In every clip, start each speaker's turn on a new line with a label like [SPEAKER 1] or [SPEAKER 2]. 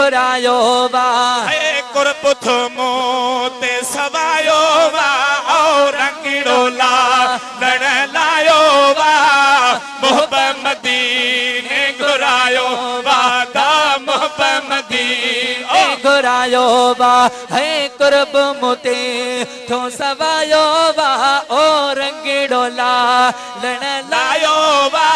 [SPEAKER 1] घुरायो वा
[SPEAKER 2] कुरपुथ मोते सवायो वा रंगीड़ो ला लड़ लायो वा मोहब्बत मदीने घुरायो वा दा मोहब्बत मदीने
[SPEAKER 1] घुरायो वा है कुर्ब मोते थो सवायो वा ओ रंगीड़ो ला लड़
[SPEAKER 2] लायो वा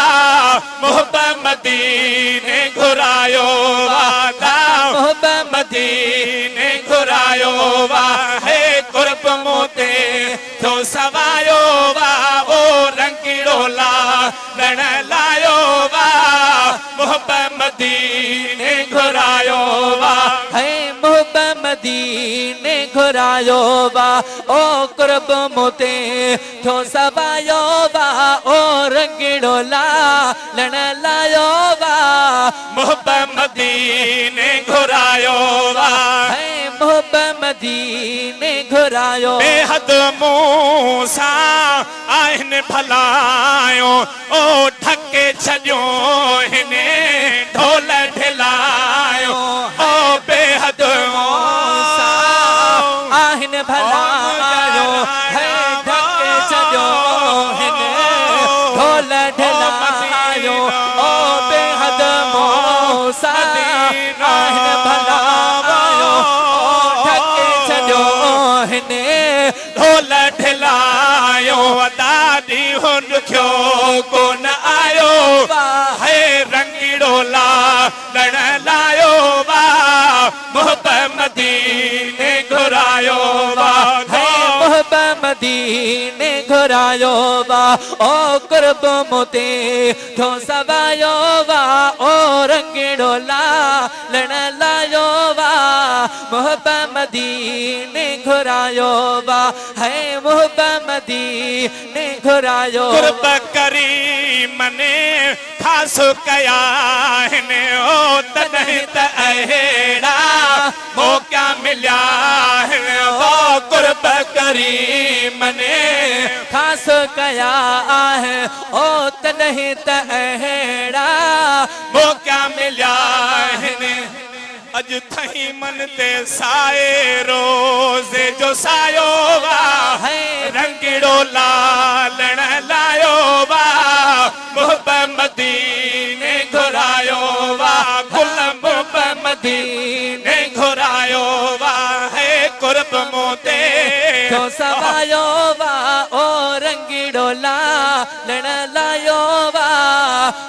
[SPEAKER 2] मोहब्बत मदीने घुरायो वा दा मोहब्बत मदीने घुरायो वा है कुर्ब मोते तो सवायो वा ओ रंगीड़ो ला लड़ लायो वा मोहब्बत मदीने घुरायो वा
[SPEAKER 1] है मोहब्बत मदीने घुरायो वा ओ कुर्ब मोते थो सवायो वा ओ रंगीड़ो ला लड़ लायो वा
[SPEAKER 2] मोहब्बत मदीने घुरायो वा
[SPEAKER 1] है मोहब्बत मदीने घुरायो
[SPEAKER 2] बेहद मूसा आहिन भलायो ओ ठके छॾियो हिने ढोल ढिलायो ओ बेहद मूसा
[SPEAKER 1] आहिन भलायो है ठके छॾियो हिने ढोल ढिलायो ओ बेहद मूसा आहिन भलायो ठके छॾियो हिने
[SPEAKER 2] ढोल ढिलायो दादी हुन क्यों कोन आयो है रंगीड़ो ला लड़ लायो वा मोहब्बत मदीने घुरायो वा
[SPEAKER 1] मोहब्बत मदीने घुरायो वा ओ कुर्ब मोते थो सवायो वा ओ रंगीड़ो ला लड़ लायो वा मोहब्बत मदीने घुरायो वा है मोहब्बत मदीने घुरायो
[SPEAKER 2] कुर्ब करीम ने खास कया हिने ओ तॾहिं त अहिड़ा मौक़ा मिलिया हिन वो कुर्ब करीम ने
[SPEAKER 1] खास कया आहे ओ तॾहिं त अहिड़ा
[SPEAKER 2] मौक़ा मिलिया हिन अॼु थई मन ते साए रोज़े जो सायो वा
[SPEAKER 1] है
[SPEAKER 2] रंगीड़ो ला लड़ लायो वा मोहब्बत मदीने घुरायो वा गुल मोहब्बत मदीने घुरायो वा है कुर्ब मोते
[SPEAKER 1] थो सवायो वा ओ रंगीड़ो ला लड़ लायो वा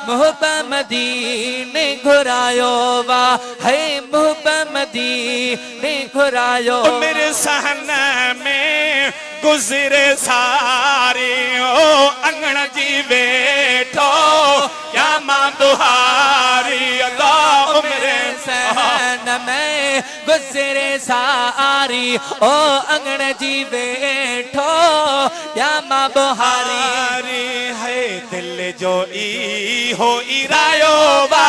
[SPEAKER 1] मोहब्बत मदीने घुरायो वा है मोहब्बत मदीने घुरायो
[SPEAKER 2] मेरे सहन में गुज़रे सारी ओ अंगण जी वेठो या मां दुहारी अल्लाह मेरे
[SPEAKER 1] सहन में गुज़रे सारी ओ अंगण जी वेठो या मां बुहारी
[SPEAKER 2] है दिल जो ई हो इरायो वा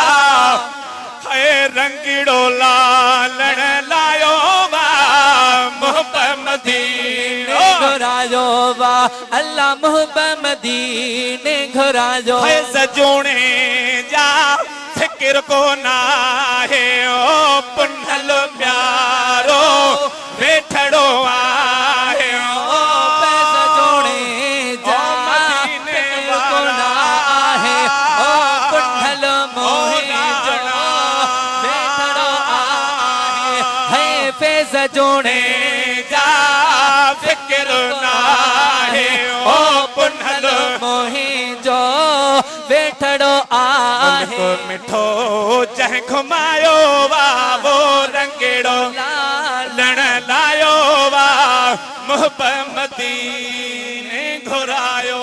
[SPEAKER 2] है रंगीड़ो ला लड़ लायो वा मोहब्बत मदीने
[SPEAKER 1] घुरायो वा अल्लाह मोहब्बत मदीने घुरायो
[SPEAKER 2] है सजोणे जा फिक्र को ना है ओ पुनल प्यारो वेठड़ो आहे ओ
[SPEAKER 1] पैसा जोड़े जा फिक्र को ना है ओ पुनल मोहे जना वेठड़ो आहे है पैसा जोड़े
[SPEAKER 2] जा फिक्र ना है ओ पुनल
[SPEAKER 1] मोहे जो वेठड़ो आहे
[SPEAKER 2] मिठो जह घुमायो वा वो रंगीड़ो लड़ लायो वा मोहब्बत मदीने घुरायो